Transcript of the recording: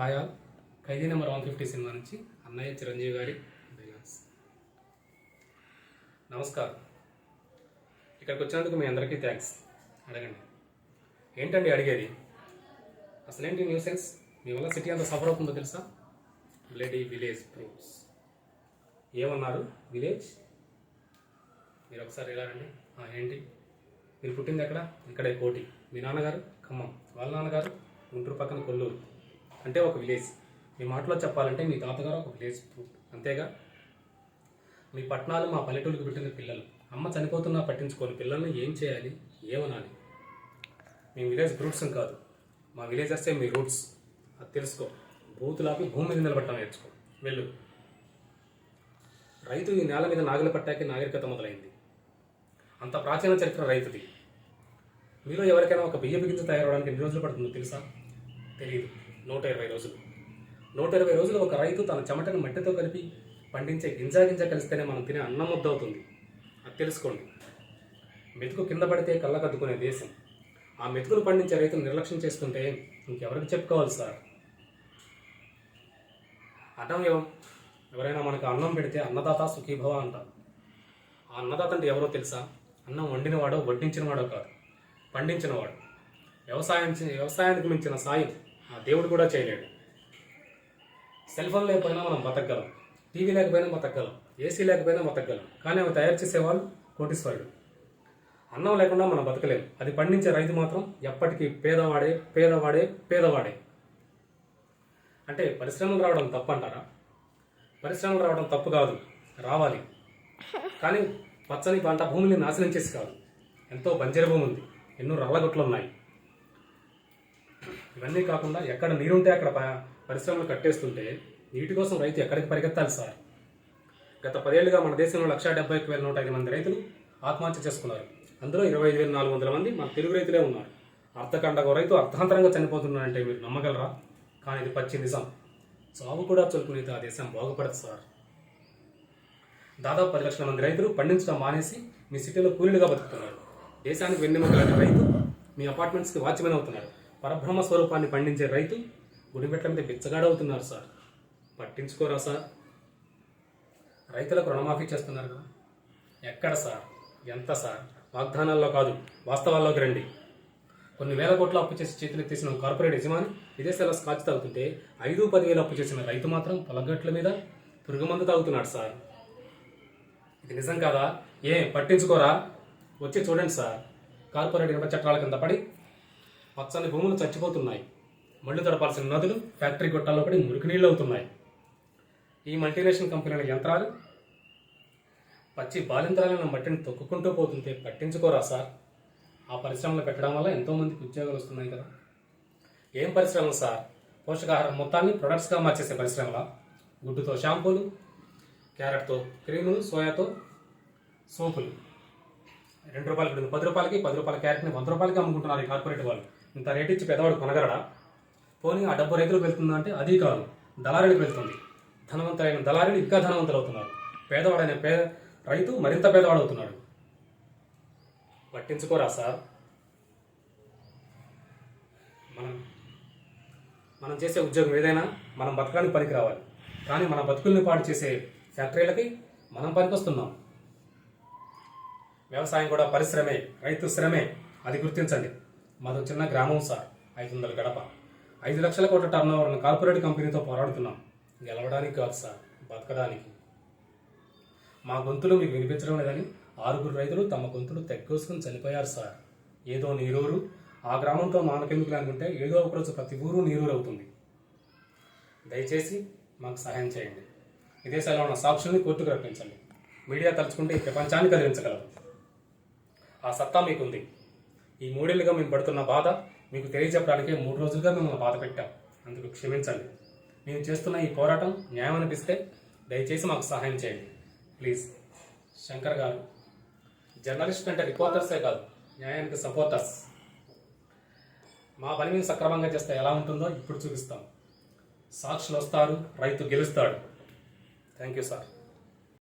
Hi all. Khaidi number 150 సినిమా నుంచి అన్నయ్య చిరంజీవి గారి డైలాగ్స్. నమస్కారం. ఇక్కడికి వచ్చినందుకు మీ అందరికీ థ్యాంక్స్. అడగండి. ఏంటండి అడిగేది? అసలేంటి న్యూసెన్స్? మీ వల్ల సిటీ అంతా సఫర్ అవుతుందో తెలుసా? Bloody village proofs. ఏమన్నారు? విలేజ్? మీరు ఒకసారి ఇలా రండి. ఏంటి? మీరు పుట్టింది ఎక్కడ? ఇక్కడే కోటి. మీ నాన్నగారు ఖమ్మం, వాళ్ళ నాన్నగారు గుంటూరు పక్కన కొల్లూరు. అంటే ఒక విలేజ్. మీ మాటలో చెప్పాలంటే మీ తాతగారు ఒక విలేజ్ ప్రూఫ్. అంతేగా? మీ పట్టణాలు మా పల్లెటూరుకు పెట్టిన పిల్లలు. అమ్మ చనిపోతున్నా పట్టించుకోని పిల్లల్ని ఏం చేయాలి, ఏమనాలి? మీ విలేజ్ రూట్స్ కాదు, మా విలేజర్సే మీ రూట్స్. అది తెలుసుకో. బూతులాపి భూమి మీద నిలబట్టడం నేర్చుకో. వెళ్ళు. రైతు ఈ నేల మీద నాగలి పట్టాకే నాగరికత మొదలైంది. అంత ప్రాచీన చరిత్ర రైతుది. మీలో ఎవరికైనా ఒక బియ్య గింజ తయారవడానికి ఎన్ని రోజులు పడుతుందో తెలుసా? తెలియదు. 120 రోజులు. 120 రోజులు ఒక రైతు తన చెమటను మట్టితో కలిపి పండించే గింజ కలిస్తేనే మనం తినే అన్నం ముద్ద అవుతుంది. అది తెలుసుకోండి. మెతుకు కింద పడితే కళ్ళకద్దుకునే దేశం. ఆ మెతుకులు పండించే రైతులు నిర్లక్ష్యం చేస్తుంటే ఇంకెవరికి చెప్పుకోవాలి సార్? అన్నం ఎవరైనా మనకు అన్నం పెడితే అన్నదాత సుఖీభవ అంటారు. ఆ అన్నదాత అంటే ఎవరో తెలుసా? అన్నం వండినవాడో వడ్డించినవాడో కాదు, పండించినవాడు. వ్యవసాయానికి మించిన సాయం ఆ దేవుడు కూడా చేయలేడు. సెల్ ఫోన్ లేకపోయినా మనం బతకగలం, టీవీ లేకపోయినా బతకగలం, ఏసీ లేకపోయినా బతకగలం. కానీ అవి తయారు చేసేవాళ్ళు కోటీశ్వరుడు. అన్నం లేకుండా మనం బతకలేము. అది పండించే రైతు మాత్రం ఎప్పటికీ పేదవాడే పేదవాడే పేదవాడే. అంటే పరిశ్రమలు రావడం తప్పు అంటారా? పరిశ్రమలు రావడం తప్పు కాదు, రావాలి. కానీ పచ్చని పంట భూమిని నాశనం చేసి కాదు. ఎంతో బంజరు భూమి ఉంది, ఎన్నో రాళ్ళగొట్లు ఉన్నాయి. ఇవన్నీ కాకుండా ఎక్కడ నీరుంటే అక్కడ పరిశ్రమలు కట్టేస్తుంటే నీటి కోసం రైతు ఎక్కడికి పరిగెత్తాలి సార్? గత 10 ఏళ్లుగా మన దేశంలో 171,105 మంది రైతులు ఆత్మహత్య చేసుకున్నారు. అందులో 25,400 మంది మన తెలుగు రైతులే ఉన్నారు. అర్ధకండగో రైతు అర్ధాంతరంగా చనిపోతున్నారంటే మీరు నమ్మగలరా? కానీ ఇది పచ్చి నిజం. చావు కూడా చొలుకునేది ఆ దేశం బాగుపడదు సార్. దాదాపు 10 లక్షల మంది రైతులు పండించడం మానేసి మీ సిటీలో కూలీలుగా బతుకుతున్నారు. దేశానికి వెన్నెముక రైతు మీ అపార్ట్మెంట్స్కి వాచ్మెన్ అవుతున్నారు. పరబ్రహ్మ స్వరూపాన్ని పండించే రైతు గుడిమెట్ల మీద బిచ్చగాడవుతున్నారు సార్. పట్టించుకోరా సార్? రైతులకు రుణమాఫీ చేస్తున్నారు కదా, ఎక్కడ సార్? ఎంత సార్? వాగ్దానాల్లో కాదు, వాస్తవాల్లోకి రండి. కొన్ని వేల కోట్ల అప్పు చేసి చేతులు తీసిన కార్పొరేట్ యజమాని విదేశాల్లో స్కాచ్ తాగుతుంటే 5-10 వేలు అప్పు చేసిన రైతు మాత్రం పొలగట్ల మీద పురుగుమందు తాగుతున్నాడు సార్. ఇది నిజం కాదా? పట్టించుకోరా? వచ్చి చూడండి సార్. కార్పొరేట్ ఇనుప చట్టాల కింద పడి పచ్చని భూములు చచ్చిపోతున్నాయి. మళ్ళు తడపాల్సిన నదులు ఫ్యాక్టరీ గొట్టాల్లో పడి మురికి నీళ్ళు అవుతున్నాయి. ఈ మల్టీనేషనల్ కంపెనీల యంత్రాలు పచ్చి బాలింతరాలైన మట్టిని తొక్కుకుంటూ పోతుంటే పట్టించుకోరా సార్? ఆ పరిశ్రమలు పెట్టడం వల్ల ఎంతోమందికి ఉద్యోగాలు వస్తున్నాయి కదా. ఏం పరిశ్రమలు సార్? పోషకాహారం మొత్తాన్ని ప్రొడక్ట్స్గా మార్చేసే పరిశ్రమల? గుడ్డుతో షాంపూలు, క్యారెట్తో క్రీములు, సోయాతో సోపులు. 2 రూపాయలు 10 రూపాయలకి, 10 రూపాయల క్యారెట్ని 100 రూపాయలకి అమ్ముకుంటున్నారు ఈ కార్పొరేట్ వాళ్ళు. ఇంత రేటు ఇచ్చి పెద్దవాడు కొనగలడా? పోనీ ఆ డబ్బు రైతులకు వెళ్తుందా అంటే అది కాదు, దళారీలకు వెళ్తుంది. ధనవంతులైన దళారీలు ఇంకా ధనవంతులు అవుతున్నారు. పేదవాడైన రైతు మరింత పేదవాడు అవుతున్నాడు. పట్టించుకోరా సార్? మనం చేసే ఉద్యోగం ఏదైనా మనం బతకడానికి పనికి రావాలి. కానీ మన బతుకుల్ని పాడు చేసే ఫ్యాక్టరీలకి మనం పనికొస్తున్నాం. వ్యవసాయం కూడా పరిశ్రమే, రైతు శ్రమే. అది గుర్తించండి. మాది చిన్న గ్రామం సార్, 500 గడప, 5 లక్షల కోట్ల టర్నోవర్ ఉన్న కార్పొరేట్ కంపెనీతో పోరాడుతున్నాం. గెలవడానికి కాదు సార్, బతకడానికి. మా గొంతులు మీకు వినిపించడం లేదని 6 రైతులు తమ గొంతులు తెగ్గోసుకుని చనిపోయారు సార్. ఏదో నీరూరు, ఆ గ్రామంతో మానకెందుకులు అనుకుంటే ఏదో ఒకరోజు ప్రతి ఊరు నీరూరు అవుతుంది. దయచేసి మాకు సహాయం చేయండి. విదేశాల్లో ఉన్న సాక్షుల్ని కోర్టుకు రప్పించండి. మీడియా తలుచుకుంటే ఈ ప్రపంచాన్ని కదిలించగలరు. ఆ సత్తా మీకుంది. ఈ 3 ఏళ్లుగా మేము పడుతున్న బాధ మీకు తెలియజెప్పడానికే 3 రోజులుగా మిమ్మల్ని బాధ పెట్టాం. అందుకు క్షమించండి. మేము చేస్తున్న ఈ పోరాటం న్యాయం అనిపిస్తే దయచేసి మాకు సహాయం చేయండి ప్లీజ్. శంకర్ గారు, జర్నలిస్ట్ అంటే రిపోర్టర్సే కాదు, న్యాయానికి సపోర్టర్స్. మా పని మేము సక్రమంగా చేస్తే ఎలా ఉంటుందో ఇప్పుడు చూపిస్తాం. సాక్షులు వస్తారు, రైతు గెలుస్తాడు. Thank you sir.